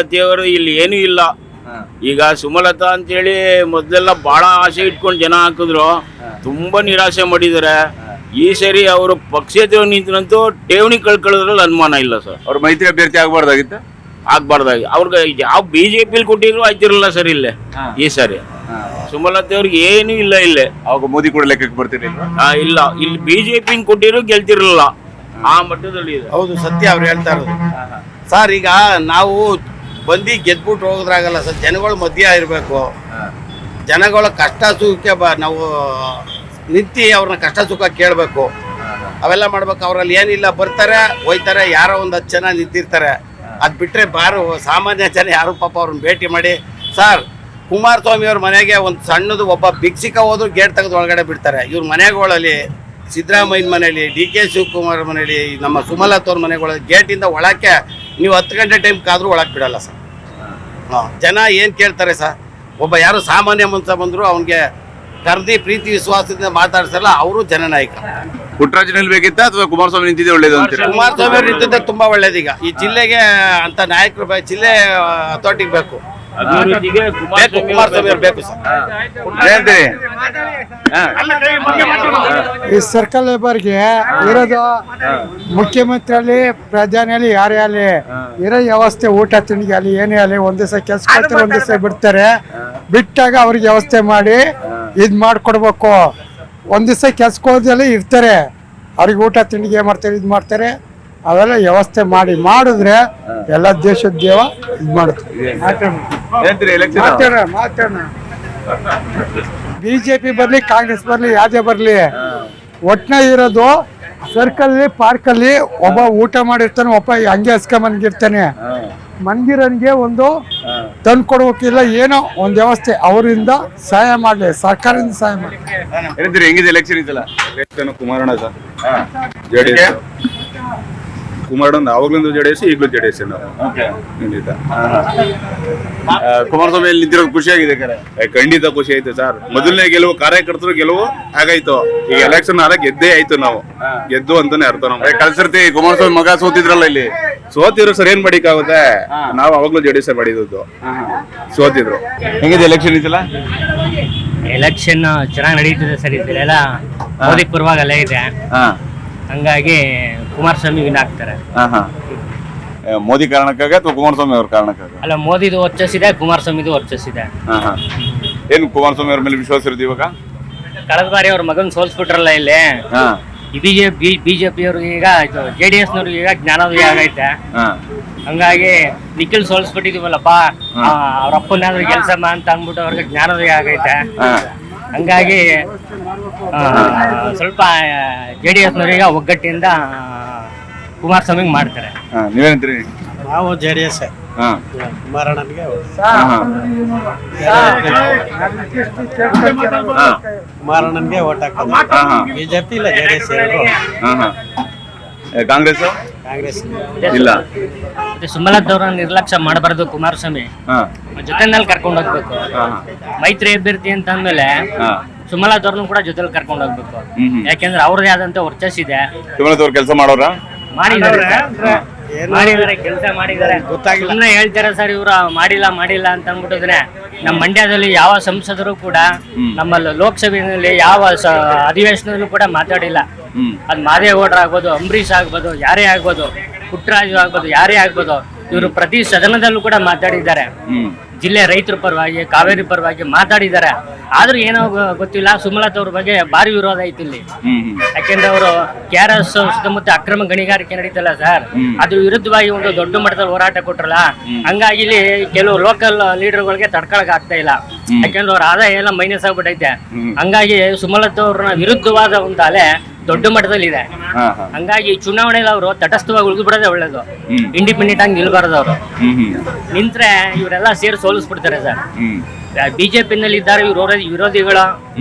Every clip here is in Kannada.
ದೇವರು ಇಲ್ಲಿ ಏನೂ ಇಲ್ಲ. ಈಗ ಸುಮಲತಾ ಅಂತೇಳಿ ಮೊದಲೆಲ್ಲ ಬಹಳ ಆಸೆ ಇಟ್ಕೊಂಡು ಜನ ಹಾಕಿದ್ರು, ತುಂಬಾ ನಿರಾಸೆ ಮಾಡಿದ್ದಾರೆ. ಈ ಸರಿ ಅವರು ಪಕ್ಷೇತರ ನಿಂತಂತೂ ಠೇವಣಿ ಕಳ್ಕೊಳ್ಳೋದ್ರಲ್ಲಿ ಅನುಮಾನ ಇಲ್ಲ ಸರ್. ಅವ್ರ ಮೈತ್ರಿ ಅಭ್ಯರ್ಥಿ ಆಗ್ಬಾರ್ದಾಗಿತ್ತ ಆಗ್ಬಾರ್ದಾಗಿ ಅವ್ರಿಗೆ ಯಾವ ಬಿಜೆಪಿ ಕೊಟ್ಟಿದ್ರು ಆಯ್ತಿರಲ್ಲ ಸರ್. ಇಲ್ಲೇ ಈ ಸರಿ ಸುಮಲತಾ ಅವ್ರಿಗೆ ಏನೂ ಇಲ್ಲ. ಇಲ್ಲೇ ಅವಾಗ ಮೋದಿ ಕೂಡ ಲೆಕ್ಕಕ್ಕೆ ಬರ್ತಿರ್ಲಿಲ್ಲ. ಇಲ್ಲ, ಇಲ್ಲಿ ಬಿಜೆಪಿ ಕೊಟ್ಟಿದ್ರು ಗೆಲ್ತಿರಲಿಲ್ಲ, ಆ ಮಟ್ಟದಲ್ಲಿ ಇದೆ. ಹೌದು, ಸತ್ಯ ಅವ್ರು ಹೇಳ್ತಾ ಇರೋದು ಸರ್. ಈಗ ನಾವು ಬಂದು ಗೆದ್ಬಿಟ್ಟು ಹೋಗೋದ್ರಾಗಲ್ಲ ಸರ್, ಜನಗಳ ಮಧ್ಯ ಇರಬೇಕು. ಜನಗಳ ಕಷ್ಟ ಸುಖಕ್ಕೆ ನಾವು ನಿಂತು ಅವ್ರನ್ನ ಕಷ್ಟ ಸುಖ ಕೇಳಬೇಕು, ಅವೆಲ್ಲ ಮಾಡ್ಬೇಕು. ಅವರಲ್ಲಿ ಏನಿಲ್ಲ, ಬರ್ತಾರೆ ಹೋಯ್ತಾರೆ, ಯಾರೋ ಒಂದು 10 ಜನ ನಿಂತಿರ್ತಾರೆ. ಅದು ಬಿಟ್ಟರೆ ಸಾಮಾನ್ಯ ಜನ ಯಾರು ಪಾಪ ಅವ್ರನ್ನ ಭೇಟಿ ಮಾಡಿ. ಸರ್, ಕುಮಾರಸ್ವಾಮಿ ಅವ್ರ ಮನೆಗೆ ಒಂದು ಸಣ್ಣದು ಒಬ್ಬ ಭಿಕ್ಷಿಕ ಹೋದ್ರು ಗೇಟ್ ತೆಗೆದು ಒಳಗಡೆ ಬಿಡ್ತಾರೆ. ಇವ್ರ ಮನೆಗಳಲ್ಲಿ, ಸಿದ್ದರಾಮಯ್ಯನ ಮನೇಲಿ, DK ಶಿವಕುಮಾರ್ ಮನೇಲಿ, ನಮ್ಮ ಸುಮಲತಾ ಅವ್ರ ಮನೆಗಳಲ್ಲಿ ಗೇಟಿಂದ ಒಳಕ್ಕೆ ನೀವು 10 ಗಂಟೆ ಟೈಮ್ ಕಾದ್ರೂ ಒಳಗೆ ಬಿಡಲ್ಲ ಸರ್. ಜನ ಏನು ಕೇಳ್ತಾರೆ ಸರ್? ಒಬ್ಬ ಯಾರು ಸಾಮಾನ್ಯ ಮನುಷ್ಯ ಬಂದರು ಅವನಿಗೆ ಕರ್ದಿ ಪ್ರೀತಿ ವಿಶ್ವಾಸದಿಂದ ಮಾತಾಡ್ಸಲ್ಲ, ಅವರು ಜನನಾಯಕ. ಪುಟ್ಟರಾಜ್ ನಿಲ್ಬೇಕಿತ್ತ ಅಥವಾ ಕುಮಾರಸ್ವಾಮಿ ನಿಂತಿದೆ ಒಳ್ಳೇದು ಅಂತ? ಕುಮಾರಸ್ವಾಮಿ ಅವರು ನಿಂತಿದ್ದೆ ತುಂಬಾ ಒಳ್ಳೇದೀಗ. ಈ ಜಿಲ್ಲೆಗೆ ಅಂತ ನಾಯಕರು ಜಿಲ್ಲೆ ಅಥಾರಿಟಿಗೆ ಬೇಕು, ಕುಮಾರಸ್ವಾಮಿ ಅವರು ಬೇಕು ಸರ್. ಈ ಸರ್ಕಲ್ ಲೇಬರ್ಗೆ ಇರೋದು ಮುಖ್ಯಮಂತ್ರಿಯಲ್ಲಿ, ಪ್ರಧಾನಿಯಲ್ಲಿ, ಯಾರೇ ಅಲ್ಲಿ ಇರೋ ವ್ಯವಸ್ಥೆ, ಊಟ ತಿಂಡಿಗೆ ಅಲ್ಲಿ ಏನೇ ಅಲ್ಲಿ ಒಂದ್ ದಿವಸ ಕೆಲಸ ಕೊಡ್ತಾರೆ, ಒಂದ್ ದಿವಸ ಬಿಡ್ತಾರೆ. ಬಿಟ್ಟಾಗ ಅವ್ರಿಗೆ ವ್ಯವಸ್ಥೆ ಮಾಡಿ ಇದ್ ಮಾಡ್ಕೊಡ್ಬೇಕು. ಒಂದ್ ದಿವಸ ಕೆಲ್ಸಕ್ಕೆ ಹೋದಲ್ಲಿ ಇರ್ತಾರೆ, ಅವ್ರಿಗೆ ಊಟ ತಿಂಡಿಗೆ ಮಾಡ್ತಾರೆ, ಇದ್ ಮಾಡ್ತಾರೆ. ಅವೆಲ್ಲ ವ್ಯವಸ್ಥೆ ಮಾಡಿದ್ರೆ ಎಲ್ಲ ದೇಶದ ದೇವ ಇದ್ ಮಾಡುತ್ತೆ. ಬಿಜೆಪಿ ಬರ್ಲಿ, ಕಾಂಗ್ರೆಸ್ ಬರ್ಲಿ, ಯಾವ್ದೇ ಬರ್ಲಿ, ಒಟ್ನ ಇರೋದು ಸರ್ಕಲ್ ಪಾರ್ಕ್ ಅಲ್ಲಿ ಒಬ್ಬ ಊಟ ಮಾಡಿರ್ತಾನೆ, ಒಬ್ಬ ಹಂಗೆ ಹಸ್ಕೊಂಬಂದಿರ್ತಾನೆ. ಮಂದಿರನಿಗೆ ಒಂದು ತಂದು ಕೊಡ್ಬೇಕಿಲ್ಲ, ಏನೋ ಒಂದು ವ್ಯವಸ್ಥೆ ಅವರಿಂದ ಸಹಾಯ ಮಾಡಲಿ, ಸರ್ಕಾರದಿಂದ ಸಹಾಯ ಮಾಡಲಿ. ಹೆಂಗಿದೆ ಎಲೆಕ್ಷನ್ ಇದೆಲ್ಲ? ಕುಮಾರಣ್ಣ ಸರ್, JDS ಕುಮಾರಣ್ಣ ಆವಾಗ್ಲಿಂದ JDS, ಈಗಲೂ JDS ನಾವು. ಖಂಡಿತ ಕುಮಾರಸ್ವಾಮಿ ನಿಂತಿರೋದು ಖುಷಿ ಆಗಿದೆ. ಖಂಡಿತ ಖುಷಿ ಆಯ್ತು ಸರ್. ಮೊದಲನೇ ಗೆಲುವು, ಕಾರ್ಯಕರ್ತರು ಗೆಲುವು ಆಗಾಯ್ತು. ಈಗ ಎಲೆಕ್ಷನ್ ಗೆದ್ದೇ ಆಯ್ತು, ನಾವು ಗೆದ್ದು ಅಂತಾನೆ ಅರ್ಥ. ನಮ್ಗೆ ಕಳ್ಸರ್ತಿ ಕುಮಾರಸ್ವಾಮಿ ಮಗ ಸೋತಿದ್ರಲ್ಲ ಇಲ್ಲಿ. ಸೋತಿದ್ರು ಸರ್, ಏನ್ ಮಾಡಿಕಾಗುತ್ತೆ? ನಾವು ಅವಾಗ್ಲೂ JDS ಮಾಡಿದ್ದು, ಸೋತಿದ್ರು. ಹೆಂಗಿದೆ ಎಲೆಕ್ಷನ್ ಇದೆಲ್ಲ? ಎಲೆಕ್ಷನ್ ಚೆನ್ನಾಗಿ ನಡೀತಿದೆ ಸರ್. ಇದೆಲ್ಲ ಮೋದಿ ಪರವಾಗಲ್ಲ ಇದೆ, ಹಂಗಾಗಿ ಕುಮಾರಸ್ವಾಮಿ ವಿನ್ ಆಗ್ತಾರೆ. ಮೋದಿ ಕಾರಣಕ್ಕಾಗ ಅಥವಾ ಕುಮಾರಸ್ವಾಮಿ ಅವ್ರ ಕಾರಣಕ್ಕಾಗ? ಅಲ್ಲ, ಮೋದಿದು ವರ್ಚಸ್ಸಿದೆ, ಕುಮಾರಸ್ವಾಮಿದು ವರ್ಚಸ್ಸಿದೆ. ಏನು ಕುಮಾರಸ್ವಾಮಿ ಅವ್ರ ಮೇಲೆ ವಿಶ್ವಾಸ ಇರುತ್ತೆ ಇವಾಗ? ಕಳೆದ ಬಾರಿ ಅವ್ರ ಮಗನ್ ಸೋಲ್ಸ್ಬಿಟ್ರಲ್ಲ ಇಲ್ಲಿ. ಬಿಜೆಪಿ ಅವ್ರಿಗೆ ಈಗ, JDS ನವ್ರಿಗೆ ಈಗ ಜ್ಞಾನೋದಯ ಆಗೈತೆ. ಹಂಗಾಗಿ ನಿಖಿಲ್ ಸೋಲ್ಸ್ಬಿಟ್ಟಿದೀವಲ್ಲಪ್ಪ, ಅವ್ರ ಅಪ್ಪನಾದ್ರೂ ಗೆಲ್ಸಮ್ಮ ಅಂತ ಅಂದ್ಬಿಟ್ಟು ಅವ್ರಿಗೆ ಜ್ಞಾನೋದಯ ಆಗೈತೆ. ಹಂಗಾಗಿ ಸ್ವಲ್ಪ JDS ನವರೀಗ ಒಗ್ಗಟ್ಟಿಂದ ಕುಮಾರಸ್ವಾಮಿಗೆ ಮಾಡ್ತಾರೆ. ನೀವೇನಂತೀರಿ? ನಾವು JDS, ಕುಮಾರಣ್ಣನಿಗೆ ಕುಮಾರಣ್ಣನಿಗೆ ಓಟ್ ಹಾಕೋದು. ಬಿಜೆಪಿ ಇಲ್ಲ, JDS ಎರಡು. ಕಾಂಗ್ರೆಸ್ ಇಲ್ಲ. ಸುಮಲತಾ ಅವ್ರನ್ನ ನಿರ್ಲಕ್ಷ್ಯ ಮಾಡಬಾರ್ದು. ಕುಮಾರಸ್ವಾಮಿ ಜೊತೆನಲ್ಲಿ ಕರ್ಕೊಂಡು ಹೋಗ್ಬೇಕು. ಮೈತ್ರಿ ಅಭ್ಯರ್ಥಿ ಅಂತ ಅಂದ್ಮೇಲೆ ಸುಮಲತಾ ಅವ್ರನ್ನು ಕೂಡ ಜೊತೆಲಿ ಕರ್ಕೊಂಡು ಹೋಗ್ಬೇಕು. ಯಾಕೆಂದ್ರೆ ಅವ್ರದೇ ಆದಂತ ವರ್ಚಸ್ ಇದೆ. ಸುಮಲತಾ ಅವ್ರು ಕೆಲಸ ಮಾಡೋರ ಮಾಡಿದ್ದಾರೆ, ಕೆಲಸ ಮಾಡಿದ್ದಾರೆ. ಸುಮ್ಮನೆ ಹೇಳ್ತಾರೆ ಸರ್, ಇವ್ರು ಮಾಡಿಲ್ಲ ಅಂತ ಅಂದ್ಬಿಟ್ಟಿದ್ರೆ, ನಮ್ಮ ಮಂಡ್ಯದಲ್ಲಿ ಯಾವ ಸಂಸದರು ಕೂಡ, ನಮ್ಮ ಲೋಕಸಭೆಯಲ್ಲಿ ಯಾವ ಅಧಿವೇಶನದಲ್ಲೂ ಕೂಡ ಮಾತಾಡಿಲ್ಲ. ಅದ್ ಮಾದೇಗೌಡರು ಆಗ್ಬೋದು, ಅಂಬರೀಷ್ ಆಗ್ಬೋದು, ಯಾರೇ ಆಗ್ಬೋದು, ಪುಟ್ಟರಾಜು ಆಗ್ಬೋದು, ಯಾರೇ ಆಗ್ಬೋದು, ಇವರು ಪ್ರತಿ ಸದನದಲ್ಲೂ ಕೂಡ ಮಾತಾಡಿದ್ದಾರೆ. ಜಿಲ್ಲೆ ರೈತರ ಪರವಾಗಿ, ಕಾವೇರಿ ಪರವಾಗಿ ಮಾತಾಡಿದ್ದಾರೆ. ಆದ್ರೂ ಏನೋ ಗೊತ್ತಿಲ್ಲ, ಸುಮಲತಾ ಅವ್ರ ಬಗ್ಗೆ ಭಾರಿ ವಿರೋಧ ಐತಿ ಇಲ್ಲಿ. ಯಾಕೆಂದ್ರೆ ಅವರು KRS ಸುತ್ತಮುತ್ತ ಅಕ್ರಮ ಗಣಿಗಾರಿಕೆ ನಡೀತಲ್ಲ ಸರ್, ಅದ್ರ ವಿರುದ್ಧವಾಗಿ ಒಂದು ದೊಡ್ಡ ಮಟ್ಟದಲ್ಲಿ ಹೋರಾಟ ಕೊಟ್ರಲ್ಲ. ಹಂಗಾಗಿ ಇಲ್ಲಿ ಕೆಲವು ಲೋಕಲ್ ಲೀಡರ್ಗಳಿಗೆ ತಡ್ಕೊಳಕ್ ಆಗ್ತಾ ಇಲ್ಲ. ಯಾಕೆಂದ್ರೆ ಅವ್ರ ಆದಾಯ ಎಲ್ಲ ಮೈನಸ್ ಆಗ್ಬಿಟ್ಟೈತೆ. ಹಂಗಾಗಿ ಸುಮಲತಾ ಅವ್ರನ್ನ ವಿರುದ್ಧವಾದ ಒಂದು ಅಲೆ ದೊಡ್ಡ ಮಟ್ಟದಲ್ಲಿ ಇದೆ. ಹಂಗಾಗಿ ಚುನಾವಣೆಯಲ್ಲಿ ಅವರು ತಟಸ್ಥವಾಗಿ ಉಳಿದು ಬಿಡೋದೇ ಒಳ್ಳೇದು. ಇಂಡಿಪೆಂಡೆಂಟ್ ಆಗಿ ನಿಲ್ಬಾರ್ದು. ಅವರು ನಿಂತ್ರೆ ಇವರೆಲ್ಲ ಸೇರಿ ಸೋಲಿಸ್ಬಿಡ್ತಾರೆ ಸರ್. ಬಿಜೆಪಿ ನಲ್ಲಿ ಇದ್ದಾರೆ ವಿರೋಧಿಗಳು,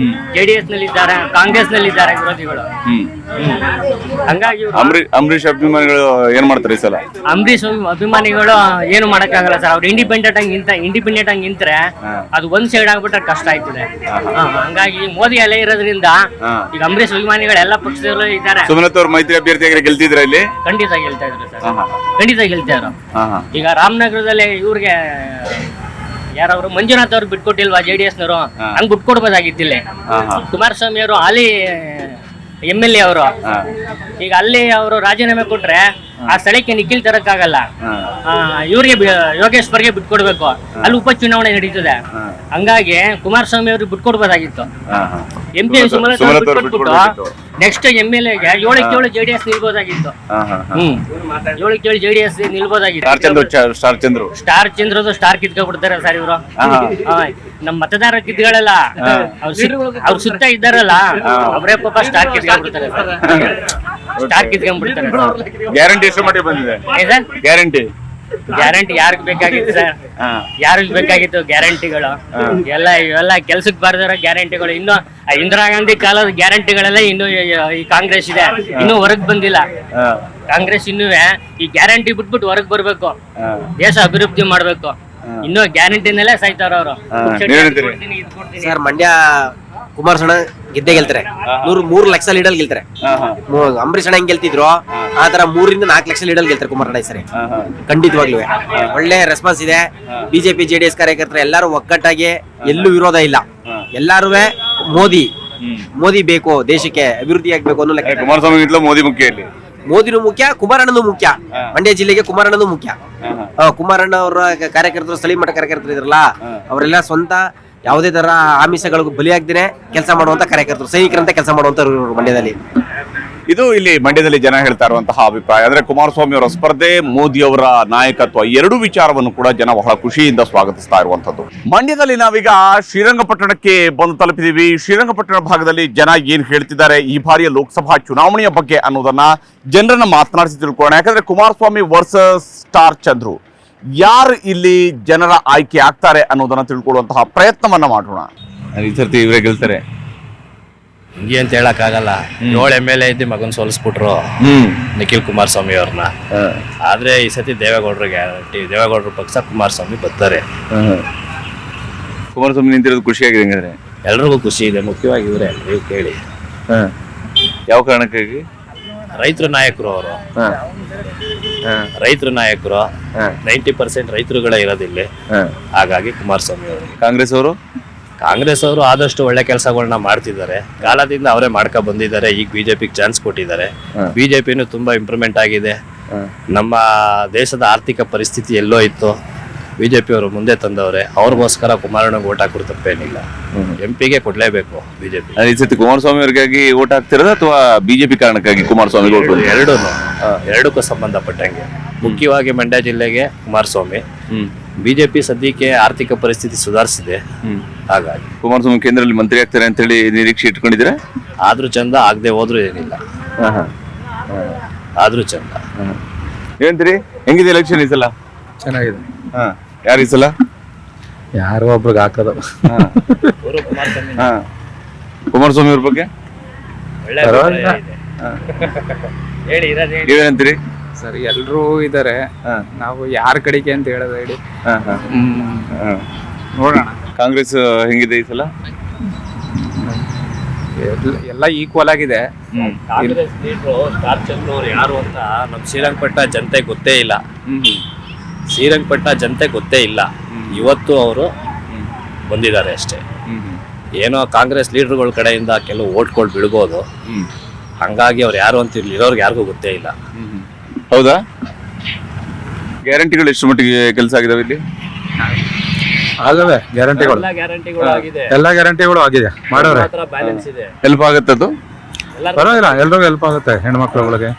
JDS ನಲ್ಲಿ ಇದ್ದಾರೆ, ಕಾಂಗ್ರೆಸ್ ನಲ್ಲಿ ಇದ್ದಾರೆ ವಿರೋಧಿಗಳು. ಹಂಗಾಗಿ ಇವ್ರು ಅಂಬರೀಷ್ ಅಭಿಮಾನಿಗಳು ಏನ್ ಮಾಡ್ತಾರೆ ಈ ಸಲ? ಅಂಬರೀಷ್ ಅಭಿಮಾನಿಗಳು ಏನು ಮಾಡಕ್ಕಾಗಲ್ಲ ಸರ್. ಅವ್ರು ಇಂಡಿಪೆಂಡೆಂಟ್ ಆಗಿ ನಿಂತ್ರೆ ಅದು ಒಂದ್ ಸೈಡ್ ಆಗ್ಬಿಟ್ರೆ ಕಷ್ಟ ಆಯ್ತದೆ. ಹಂಗಾಗಿ ಮೋದಿ ಅಲ್ಲೇ ಇರೋದ್ರಿಂದ ಈಗ ಅಂಬರೀಷ್ ಅಭಿಮಾನಿಗಳು ಎಲ್ಲ ಪಕ್ಷದಲ್ಲೂ ಇದ್ದಾರೆ. ಸುಮಲತಾ ಅವ್ರ ಮೈತ್ರಿ ಅಭ್ಯರ್ಥಿಯಾಗಿ ಗೆಲ್ತಿದ್ರ ಇಲ್ಲಿ? ಖಂಡಿತ ಗೆಲ್ತಾ ಇದ್ರು ಸರ್, ಖಂಡಿತ ಗೆಲ್ತಾ ಇದ್ರು. ಈಗ ರಾಮನಗರದಲ್ಲಿ ಇವ್ರಿಗೆ ಯಾರವ್ರು ಮಂಜುನಾಥ್ ಅವ್ರು ಬಿಟ್ಕೊಟ್ಟಿಲ್ವಾ JDS ನವರು? ಹಂಗ್ ಬಿಟ್ಕೊಡ್ಬೋದಾಗಿತ್ತಿಲ್ಲ. ಕುಮಾರಸ್ವಾಮಿ ಅವರು ಹಾಲಿ MLA ಅವರು, ಈಗ ಅಲ್ಲಿ ಅವರು ರಾಜೀನಾಮೆ ಕೊಟ್ರೆ ಆ ಸ್ಥಳಕ್ಕೆ ನಿಖಿಲ್ ತರಕ್ಕಾಗಲ್ಲ. ಇವ್ರಿಗೆ ಯೋಗೇಶ್ವರ್ಗೆ ಬಿಟ್ಕೊಡ್ಬೇಕು, ಅಲ್ಲಿ ಉಪಚುನಾವಣೆ ನಡೀತದೆ. ಹಂಗಾಗಿ ಕುಮಾರಸ್ವಾಮಿ ಅವ್ರಿಗೆ ಬಿಟ್ಕೊಡ್ಬೋದಾಗಿತ್ತು. MP ಸುಮಲತಾ ಬಿಟ್ಕೊಟ್ಬಿಟ್ಟು ನೆಕ್ಸ್ಟ್ MLAಗೆ 7-7 JDS ನಿಲ್ಬೋದಾಗಿತ್ತು. 7-7 JDS ನಿಲ್ಬೋದಾಗಿತ್ತು. ಸ್ಟಾರ್ ಚಂದ್ರದು ಸ್ಟಾರ್ ಕಿತ್ಕೊಂಡ್ಬಿಡ್ತಾರೆ ಸರ್ ಇವರು. ನಮ್ಮ ಮತದಾರ ಕಿತ್ಗಳಲ್ಲ, ಅವ್ರು ಸುತ್ತ ಇದ್ದಾರಲ್ಲ ಅವರೇ ಪಾಪ ಸ್ಟಾರ್ ಕಿತ್ಕೊಂಡ್ಬಿಡ್ತಾರೆ. ಸ್ಟಾರ್ ಕಿತ್ಕೊಂಡ್ಬಿಡ್ತಾರೆ. ಗ್ಯಾರಂಟಿ ಎಷ್ಟು ಮಟ್ಟಿಗೆ ಬಂದಿದೆ? ಗ್ಯಾರಂಟಿ ಯಾರಿಗ್ ಬೇಕಾಗಿತ್ತು ಸರ್? ಯಾರಿಗ್ ಬೇಕಾಗಿತ್ತು ಗ್ಯಾರಂಟಿಗಳು? ಇವೆಲ್ಲ ಕೆಲ್ಸಕ್ಕೆ ಬರ್ದಿರೋ ಗ್ಯಾರಂಟಿಗಳು. ಇನ್ನು ಇಂದಿರಾ ಗಾಂಧಿ ಕಾಲದ ಗ್ಯಾರಂಟಿಗಳೆಲ್ಲ ಇನ್ನು ಈ ಕಾಂಗ್ರೆಸ್ ಇದೆ, ಇನ್ನೂ ಹೊರಗ್ ಬಂದಿಲ್ಲ. ಕಾಂಗ್ರೆಸ್ ಇನ್ನೂ ಈ ಗ್ಯಾರಂಟಿ ಬಿಟ್ಬಿಟ್ಟು ಹೊರಗ್ ಬರ್ಬೇಕು, ದೇಶ ಅಭಿವೃದ್ಧಿ ಮಾಡ್ಬೇಕು. ಇನ್ನೂ ಗ್ಯಾರಂಟಿನಲ್ಲೇ ಸಾಯ್ತಾರ ಅವರು. ಸರ್, ಮಂಡ್ಯ ಕುಮಾರಸ್ವಾಮಿ ಗೆದ್ದೆ ಗೆಲ್ತಾರೆ. 3 ಲಕ್ಷ ಲೀಡಲ್ ಗೆಲ್ತಾರೆ. ಅಂಬರೀಷ್ ಹೆಂಗ್ ಗೆಲ್ತಿದ್ರು ಆ ತರ 3 ರಿಂದ 4 ಲಕ್ಷ ಲೀಡಲ್ ಗೆಲ್ತಾರೆ ಕುಮಾರಣ್ಣ ಸರಿ. ಖಂಡಿತವಾಗ್ಲೂ ಒಳ್ಳೆ ರೆಸ್ಪಾನ್ಸ್ ಇದೆ. BJP JDS ಕಾರ್ಯಕರ್ತರು ಎಲ್ಲರೂ ಒಗ್ಗಟ್ಟಾಗಿ, ಎಲ್ಲೂ ವಿರೋಧ ಇಲ್ಲ. ಎಲ್ಲಾರು ಮೋದಿ ಬೇಕು, ದೇಶಕ್ಕೆ ಅಭಿವೃದ್ಧಿ ಆಗ್ಬೇಕು ಅನ್ನೋ ಲೆಕ್ಕ. ಕುಮಾರಸ್ವಾಮಿ ಮೋದಿ ಮುಖ್ಯ ಇಲ್ಲಿ. ಮೋದಿನೂ ಮುಖ್ಯ, ಕುಮಾರಣ್ಣನೂ ಮುಖ್ಯ. ಮಂಡ್ಯ ಜಿಲ್ಲೆಗೆ ಕುಮಾರಣ್ಣನೂ ಮುಖ್ಯ. ಕುಮಾರಣ್ಣ ಅವರ ಕಾರ್ಯಕರ್ತರು, ಸ್ಥಳೀಯ ಮಟ್ಟ ಕಾರ್ಯಕರ್ತರು ಇದ್ರಲ್ಲ, ಅವರೆಲ್ಲ ಸ್ವಂತ ಯಾವುದೇ ತರ ಆಮಿಷಗಳಿಗೂ ಬಲಿಯಾಗ್ದೇನೆ ಕೆಲಸ ಮಾಡುವಂತ ಕಾರ್ಯಕರ್ತರು, ಸೈನಿಕರಂತೆ ಕೆಲಸ ಮಾಡುವಂತ ಮಂಡ್ಯದಲ್ಲಿ. ಇದು ಇಲ್ಲಿ ಮಂಡ್ಯದಲ್ಲಿ ಜನ ಹೇಳ್ತಾ ಇರುವಂತಹ ಅಭಿಪ್ರಾಯ. ಅಂದ್ರೆ ಕುಮಾರಸ್ವಾಮಿ ಅವರ ಸ್ಪರ್ಧೆ, ಮೋದಿ ಅವರ ನಾಯಕತ್ವ, ಎರಡೂ ವಿಚಾರವನ್ನು ಕೂಡ ಜನ ಬಹಳ ಖುಷಿಯಿಂದ ಸ್ವಾಗತಿಸ್ತಾ ಇರುವಂತದ್ದು. ಮಂಡ್ಯದಲ್ಲಿ ನಾವೀಗ ಶ್ರೀರಂಗಪಟ್ಟಣಕ್ಕೆ ಬಂದು ತಲುಪಿದೀವಿ. ಶ್ರೀರಂಗಪಟ್ಟಣ ಭಾಗದಲ್ಲಿ ಜನ ಏನ್ ಹೇಳ್ತಿದ್ದಾರೆ ಈ ಬಾರಿಯ ಲೋಕಸಭಾ ಚುನಾವಣೆಯ ಬಗ್ಗೆ ಅನ್ನೋದನ್ನ ಜನರನ್ನ ಮಾತನಾಡಿಸಿ ತಿಳ್ಕೊಳ್ಳೋಣ. ಯಾಕಂದ್ರೆ ಕುಮಾರಸ್ವಾಮಿ ವರ್ಸಸ್ ಸ್ಟಾರ್ ಚಂದ್ರು, ಯಾರು ಇಲ್ಲಿ ಜನರ ಆಯ್ಕೆ ಆಗ್ತಾರೆ ಅನ್ನೋದನ್ನ ತಿಳ್ಕೊಳ್ಳುವಂತಹ ಪ್ರಯತ್ನವನ್ನ ಮಾಡೋಣ. ಈ ಸರ್ತಿ ಇವರೇ ಗೆಲ್ತಾರೆ ಹಿಂಗೆ ಅಂತ ಹೇಳಕ್ ಆಗಲ್ಲ. 7 MLA ಇದ್ದು ಮಗನ್ ಸೋಲಿಸ್ಬಿಟ್ರು ನಿಖಿಲ್ ಕುಮಾರಸ್ವಾಮಿ ಅವ್ರನ್ನ. ಆದ್ರೆ ಈ ಸತಿ ದೇವೇಗೌಡರು ಗ್ಯಾರಂಟಿ, ದೇವೇಗೌಡರು ಪಕ್ಷ ಕುಮಾರಸ್ವಾಮಿ ಬರ್ತಾರೆ. ಕುಮಾರಸ್ವಾಮಿ ನಿಂತಿರೋದು ಖುಷಿಯಾಗಿದೆ ಹಂಗಾದ್ರೆ? ಎಲ್ರಿಗೂ ಖುಷಿ ಇದೆ, ಮುಖ್ಯವಾಗಿ ಇವರೇ. ನೀವು ಕೇಳಿ ಯಾವ ಕಾರಣಕ್ಕಾಗಿ? ರೈತರ ನಾಯಕರು ಅವರು, ರೈತರ ನಾಯಕರು 90% ರೈತರುಗಳೇ ಇರೋದಿಲ್ಲ. ಹಾಗಾಗಿ ಕುಮಾರಸ್ವಾಮಿ ಅವರು. ಕಾಂಗ್ರೆಸ್ ಅವರು ಆದಷ್ಟು ಒಳ್ಳೆ ಕೆಲಸಗಳನ್ನ ಮಾಡ್ತಿದ್ದಾರೆ. ಕಾಲದಿಂದ ಅವರೇ ಮಾಡ್ಕೊ ಬಂದಿದ್ದಾರೆ. ಈಗ ಬಿಜೆಪಿಗೆ ಚಾನ್ಸ್ ಕೊಟ್ಟಿದ್ದಾರೆ. ಬಿಜೆಪಿನೂ ತುಂಬಾ ಇಂಪ್ರೂವ್ಮೆಂಟ್ ಆಗಿದೆ. ನಮ್ಮ ದೇಶದ ಆರ್ಥಿಕ ಪರಿಸ್ಥಿತಿ ಎಲ್ಲೋ ಇತ್ತು, ಬಿಜೆಪಿ ಅವರು ಮುಂದೆ ತಂದವ್ರೆ. ಅವ್ರಿಗೋಸ್ಕರ ಕುಮಾರಣ್ಣಗೆ ಓಟ್ ಹಾಕೋದು ತಪ್ಪೇನಿಲ್ಲ. MP ಗೆ ಕೊಡ್ಲೇಬೇಕು ಬಿಜೆಪಿ. ಈ ಸತಿ ಕುಮಾರಸ್ವಾಮಿ ಅವರಿಗಾಗಿ ಓಟ್ ಹಾಕ್ತಿರೋದು ಅಥವಾ ಬಿಜೆಪಿ ಕಾರಣಕ್ಕಾಗಿ ಕುಮಾರಸ್ವಾಮಿ? ಎರಡಕ್ಕೂ ಸಂಬಂಧಪಟ್ಟಂಗೆ. ಮುಖ್ಯವಾಗಿ ಮಂಡ್ಯ ಜಿಲ್ಲೆಗೆ ಕುಮಾರಸ್ವಾಮಿ. ಬಿಜೆಪಿ ಸದ್ಯಕ್ಕೆ ಆರ್ಥಿಕ ಪರಿಸ್ಥಿತಿ ಸುಧಾರಿಸಿದೆ. ಹಾಗಾಗಿ ಕುಮಾರಸ್ವಾಮಿ ಕೇಂದ್ರದಲ್ಲಿ ಮಂತ್ರಿ ಆಗ್ತಾರೆ ಅಂತ ಹೇಳಿ ನಿರೀಕ್ಷೆ ಇಟ್ಕೊಂಡಿದ್ದೀರಾ? ಆದ್ರೂ ಚಂದ, ಆಗದೆ ಹೋದ್ರೂ ಏನಿಲ್ಲ. ಆದ್ರೂ ಚಂದ. ಏನಂತೀರಿ? ಹೆಂಗಿದೆ ಎಲೆಕ್ಷನ್ ಈ ಸಲ? ಚೆನ್ನಾಗಿದೆ. ಯಾರು ಈ ಸಲ? ಯಾರೋ ಒಬ್ರಿಗೆ ಹಾಕೋದು. ಕುಮಾರಸ್ವಾಮಿ ಅವ್ರ ಬಗ್ಗೆ ನೀವೇನಂತೀರಿ? ಸರಿ, ಎಲ್ರೂ ಇದಾರೆ. ನಾವು ಯಾರ ಕಡೆಗೆ ಅಂತ ಹೇಳೋದು ಹೇಳಿ ನೋಡೋಣ. ಕಾಂಗ್ರೆಸ್ ಹೆಂಗಿದೆ ಈ ಸಲ? ಎಲ್ಲ ಈಕ್ವಲ್ ಆಗಿದೆ. ಕಾಂಗ್ರೆಸ್ ಲೀಡ್ರು ಸ್ಟಾರ್ ಚಂದ್ರು ಅವ್ರು ಯಾರು ಅಂತ ನಮ್ಮ ಶ್ರೀರಂಗಪಟ್ಟಣ ಜನತೆ ಗೊತ್ತೇ ಇಲ್ಲ. ಶ್ರೀರಂಗಪಟ್ಟಣ ಜನತೆ ಗೊತ್ತೇ ಇಲ್ಲ. ಇವತ್ತು ಅವರು ಬಂದಿದ್ದಾರೆ ಅಷ್ಟೇ. ಏನೋ ಕಾಂಗ್ರೆಸ್ ಲೀಡರ್ಗಳ ಕಡೆಯಿಂದ ಕೆಲವು ಓಟ್ಗಳು ಬಿಡ್ಬೋದು. ಹಂಗಾಗಿ ಅವ್ರು ಯಾರು ಅಂತ ಇರೋರ್ಗೆ ಯಾರಿಗೂ ಗೊತ್ತೇ ಇಲ್ಲ. ಹೌದಾ? ಗ್ಯಾರಂಟಿಗಳು ಎಷ್ಟು ಮಟ್ಟಿಗೆ ಕೆಲಸ ಆಗಿದಾವೆ ಇಲ್ಲಿ? ಆಗವೆ ಗ್ಯಾರಂಟಿಗಳು, ಎಲ್ಲ ಗ್ಯಾರಂಟಿಗಳು ಆಗಿದೆ. ಮಾಡೋರೆ ಹೆಲ್ಪ್ ಆಗುತ್ತೆ ಅದು? ಪರವಾಗಿಲ್ಲ, ಎಲ್ರಿಗೂ ಹೆಲ್ಪ್ ಆಗುತ್ತೆ. ಹೆಣ್ಮಕ್ಳುಗಳಿಗೆ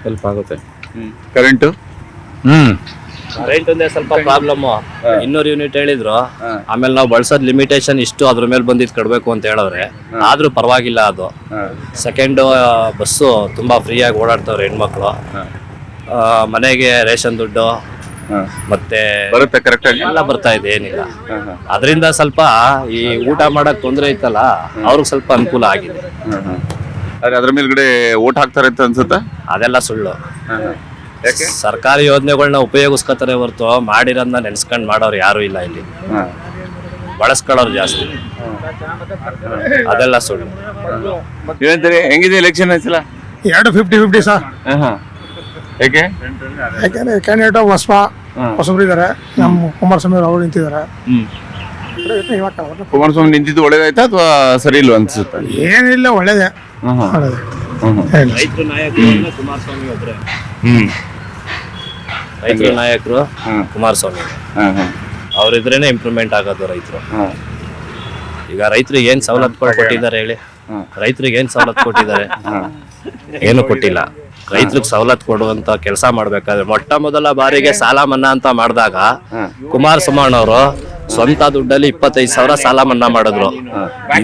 ಹೆಲ್ಪ್ ಆಗುತ್ತೆ. ಕರೆಂಟು ಕರೆಂಟ್ ಒಂದೇ ಸ್ವಲ್ಪ ಪ್ರಾಬ್ಲಮ್. 200 ಯೂನಿಟ್ ಹೇಳಿದ್ರು. ಆಮೇಲೆ ನಾವು ಬಳಸೋದ್ ಲಿಮಿಟೇಷನ್ ಇಷ್ಟು, ಅದ್ರ ಮೇಲೆ ಬಂದಿದ್ ಕಟ್ಬೇಕು ಅಂತ ಹೇಳವ್ರೆ. ಆದ್ರೂ ಪರವಾಗಿಲ್ಲ ಅದು. ಸೆಕೆಂಡ್ ಬಸ್ಸು ತುಂಬಾ ಫ್ರೀಯಾಗಿ ಓಡಾಡ್ತವ್ರೆ ಹೆಣ್ಮಕ್ಳು. ಮನೆಗೆ ರೇಷನ್ ದುಡ್ಡು ಮತ್ತೆ ಬರುತ್ತೆ, ಕರೆಕ್ಟ್ ಆಗಿ ಎಲ್ಲ ಬರ್ತಾ ಇದೆ, ಏನಿಲ್ಲ. ಅದರಿಂದ ಸ್ವಲ್ಪ ಈ ಊಟ ಮಾಡಕ್ ತೊಂದರೆ ಇತ್ತಲ್ಲ, ಅವ್ರಿಗೆ ಸ್ವಲ್ಪ ಅನುಕೂಲ ಆಗಿದೆ. ಅದ್ರ ಮೇಲ್ಗಡೆ ಓಟ್ ಹಾಕ್ತಾರೆ ಅಂತ ಅನ್ಸುತ್ತಾ? ಅದೆಲ್ಲ ಸುಳ್ಳು. ಯಾಕೆ? ಸರ್ಕಾರಿ ಯೋಜನೆಗಳನ್ನ ಉಪಯೋಗಿಸ್ಕೊತಾರೆ ಹೊರತು ಮಾಡಿರೋದನ್ನ ನೆನ್ಸ್ಕೊಂಡ್ ಮಾಡೋರು ಯಾರು ಇಲ್ಲ ಇಲ್ಲಿ. ಬಳಸ್ಕೊಳ್ಳೋರು ಜಾಸ್ತಿ. ಅದೆಲ್ಲ ಸುಳ್ಳು. ಏನಂತೀರಿ, ಹೆಂಗಿದೆ ಎಲೆಕ್ಷನ್ ಈ ಸಲ? 50-50 ಸರ್. ಯಾಕೆ? ಯಾಕಂದ್ರೆ ಕ್ಯಾಂಡಿಡೇಟ್ ಹೊಸಬ್ರು ಇದಾರೆ. ನಮ್ಮ ಕುಮಾರಸ್ವಾಮಿ ಅವರು ನಿಂತಿದ್ದಾರೆ. ಕುಮಾರಸ್ವಾಮಿ ನಿಂತಿದ್ದು ಒಳ್ಳೇದಾಯ್ತಾ ಅಥವಾ ಸರಿ ಇಲ್ವಾ ಅನ್ಸುತ್ತೆ? ಏನಿಲ್ಲ, ಒಳ್ಳೇದೇ. ರೈತರ ನಾಯಕರು ಕುಮಾರಸ್ವಾಮಿ ಒಬ್ರೆ. ರೈತರ ನಾಯಕರು ಕುಮಾರಸ್ವಾಮಿ ಅವ್ರಿದ್ರೇನೆ ಇಂಪ್ರೂವ್ಮೆಂಟ್ ಆಗೋದು ರೈತರು. ಈಗ ರೈತರಿಗೆ ಏನ್ ಸವಲತ್ತುಗಳು ಕೊಟ್ಟಿದ್ದಾರೆ ಹೇಳಿ? ರೈತರಿಗೆ ಏನ್ ಸವಲತ್ತು ಕೊಟ್ಟಿದ್ದಾರೆ? ಏನು ಕೊಟ್ಟಿಲ್ಲ. ರೈತರಿಗೆ ಸವಲತ್ತು ಕೊಡುವಂತ ಕೆಲಸ ಮಾಡ್ಬೇಕಾದ್ರೆ ಮೊಟ್ಟ ಮೊದಲ ಬಾರಿಗೆ ಸಾಲ ಮನ್ನಾ ಅಂತ ಮಾಡಿದಾಗ ಕುಮಾರಸ್ವಾಮಿ ಅವರು ಸ್ವಂತ ದುಡ್ಡಲ್ಲಿ 25,000 ಸಾಲ ಮನ್ನಾ ಮಾಡಿದ್ರು.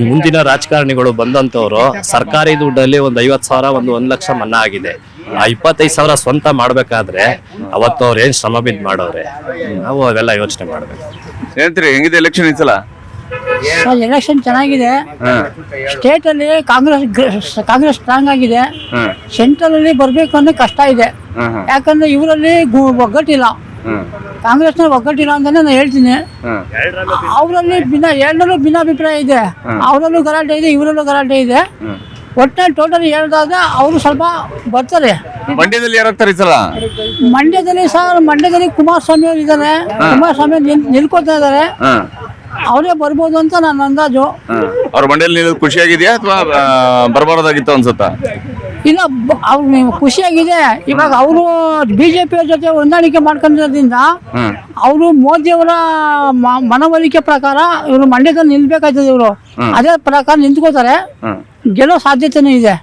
ಮುಂದಿನ ರಾಜಕಾರಣಿಗಳು ಬಂದಂತವ್ರು ಸರ್ಕಾರಿ ದುಡ್ಡಲ್ಲಿ ಒಂದು 50,000 1 ಲಕ್ಷ ಮನ್ನಾ ಆಗಿದೆ. ಆ 25,000 ಸ್ವಂತ ಮಾಡ್ಬೇಕಾದ್ರೆ ಅವತ್ತು ಅವ್ರು ಏನ್ ಶ್ರಮ ಬಿದ್ದು ಮಾಡೋರೆ, ನಾವು ಅವೆಲ್ಲ ಯೋಚನೆ ಮಾಡ್ಬೇಕು. ಏನಂತೀರಿ, ಹೆಂಗಿದೆ ಎಲೆಕ್ಷನ್ ಈ ಸಲ? ಎಲೆಕ್ಷನ್ ಚೆನ್ನಾಗಿದೆ. ಸ್ಟೇಟ್ ಅಲ್ಲಿ ಕಾಂಗ್ರೆಸ್ ಸ್ಟ್ರಾಂಗ್ ಆಗಿದೆ. ಸೆಂಟ್ರಲ್ ಅಲ್ಲಿ ಬರ್ಬೇಕು ಅನ್ನೋ ಕಷ್ಟ ಇದೆ. ಯಾಕಂದ್ರೆ ಇವರಲ್ಲಿ ಒಗ್ಗಟ್ಟಿಲ್ಲ. ಕಾಂಗ್ರೆಸ್ನ ಒಗ್ಗಟ್ಟಿಲ್ಲ ಅಂತಾನೆ ನಾನು ಹೇಳ್ತೀನಿ. ಅವರಲ್ಲಿ ಎರಡರಲ್ಲೂ ಭಿನ್ನಾಭಿಪ್ರಾಯ ಇದೆ. ಅವರಲ್ಲೂ ಗಲಾಟೆ ಇದೆ, ಇವರಲ್ಲೂ ಗಲಾಟೆ ಇದೆ. ಒಟ್ಟಿನಲ್ಲಿ ಟೋಟಲ್ ಹೇಳಿದಾಗ ಅವರು ಸ್ವಲ್ಪ ಬರ್ತಾರೆ. ಮಂಡ್ಯದಲ್ಲಿ ಯಾರಾಗ್ತಾರೆ ಈ ಸಲ? ಮಂಡ್ಯದಲ್ಲಿ ಕುಮಾರಸ್ವಾಮಿ ಅವರು ಇದ್ದಾರೆ. ಕುಮಾರಸ್ವಾಮಿ ನಿಲ್ಕೋತಾ ಇದ್ದಾರೆ. ಅವರೇ ಬರ್ಬೋದು ಅಂತ ನನ್ನ ಅಂದಾಜು. ಅವ್ರ ಮಂಡ್ಯದಲ್ಲಿ ಖುಷಿಯಾಗಿದೆಯಾ ಅಥವಾ ಬರಬಾರದಾಗಿತ್ತು ಅನ್ಸುತ್ತಾ? ಇಲ್ಲ, ಅವ್ರು ಖುಷಿಯಾಗಿದೆ. ಇವಾಗ ಅವರು ಬಿಜೆಪಿ ಜೊತೆ ಹೊಂದಾಣಿಕೆ ಮಾಡ್ಕೊಂಡಿರೋದ್ರಿಂದ ಅವರು ಮೋದಿಯವರ ಮನವೊಲಿಕೆ ಪ್ರಕಾರ ಇವರು ಮಂಡ್ಯದಲ್ಲಿ ನಿಲ್ಬೇಕಾಯ್ತದೆ. ಇವರು ಅದೇ ಪ್ರಕಾರ ನಿಂತ್ಕೋತಾರೆ. ಗೆಲ್ಲೋ ಸಾಧ್ಯತೆನೂ ಇದೆ.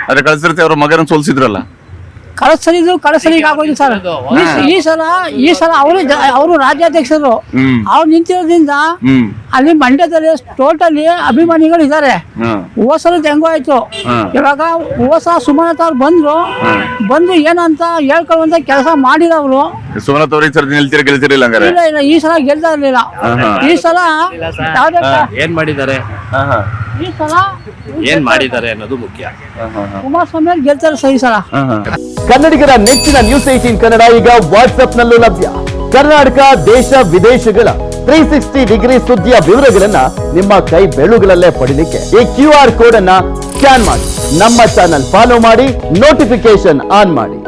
ಅದೇ ಕಳಿಸಿರ್ತೆ ಅವ್ರ ಮಗನ ಸೋಲ್ಸಿದ್ರಲ್ಲ, ಕಳಸಲಿಗೆ ಆಗೋದು ಸರ್. ಈ ಸಲ ಅವರು ರಾಜ್ಯಾಧ್ಯಕ್ಷರು. ಅವ್ರು ನಿಂತಿರೋದ್ರಿಂದ ಅಲ್ಲಿ ಮಂಡ್ಯದಲ್ಲಿ ಟೋಟಲಿ ಅಭಿಮಾನಿಗಳು ಇದ್ದಾರೆ. ಹೋಸಲದ ಹೆಂಗೋ ಆಯ್ತು. ಇವಾಗ ಹೋಸ ಸುಮಲತಾ ಅವ್ರು ಬಂದು ಏನಂತ ಹೇಳ್ಕೊಳ್ಳುವಂತ ಕೆಲಸ ಮಾಡಿಲ್ಲ ಅವರು. ಸುಮಲತಾ ಅವ್ರು ಈ ಸಲ ಗೆಲ್ತಿರಲಿಲ್ಲ. ಇಲ್ಲ, ಈ ಸಲ ಗೆಲ್ತಾ ಇರ್ಲಿಲ್ಲ. ಈ ಸಲ ಏನ್ ಮಾಡಿದ್ದಾರೆ, ಈ ಸಲ ಏನ್ ಮಾಡಿದ್ದಾರೆ ಅನ್ನೋದು ಮುಖ್ಯ. ಕುಮಾರಸ್ವಾಮಿ ಅವ್ರು ಗೆಲ್ತಾರೆ ಸರ್ ಈ ಸಲ. ಕನ್ನಡಿಗರ ನೆಚ್ಚಿನ ನ್ಯೂಸ್ 18 ಕನ್ನಡ ಈಗ ವಾಟ್ಸ್ಆಪ್ ನಲ್ಲೂ ಲಭ್ಯ. ಕರ್ನಾಟಕ, ದೇಶ ವಿದೇಶಗಳ 360 ಡಿಗ್ರಿ ಸುದ್ದಿಯ ವಿವರಗಳನ್ನ ನಿಮ್ಮ ಕೈ ಬೆರಳುಗಳಲ್ಲೇ ಪಡಿಲಿಕ್ಕೆ ಈ QR ಕೋಡ್ ಅನ್ನ ಸ್ಕ್ಯಾನ್ ಮಾಡಿ, ನಮ್ಮ ಚಾನಲ್ ಫಾಲೋ ಮಾಡಿ, ನೋಟಿಫಿಕೇಶನ್ ಆನ್ ಮಾಡಿ.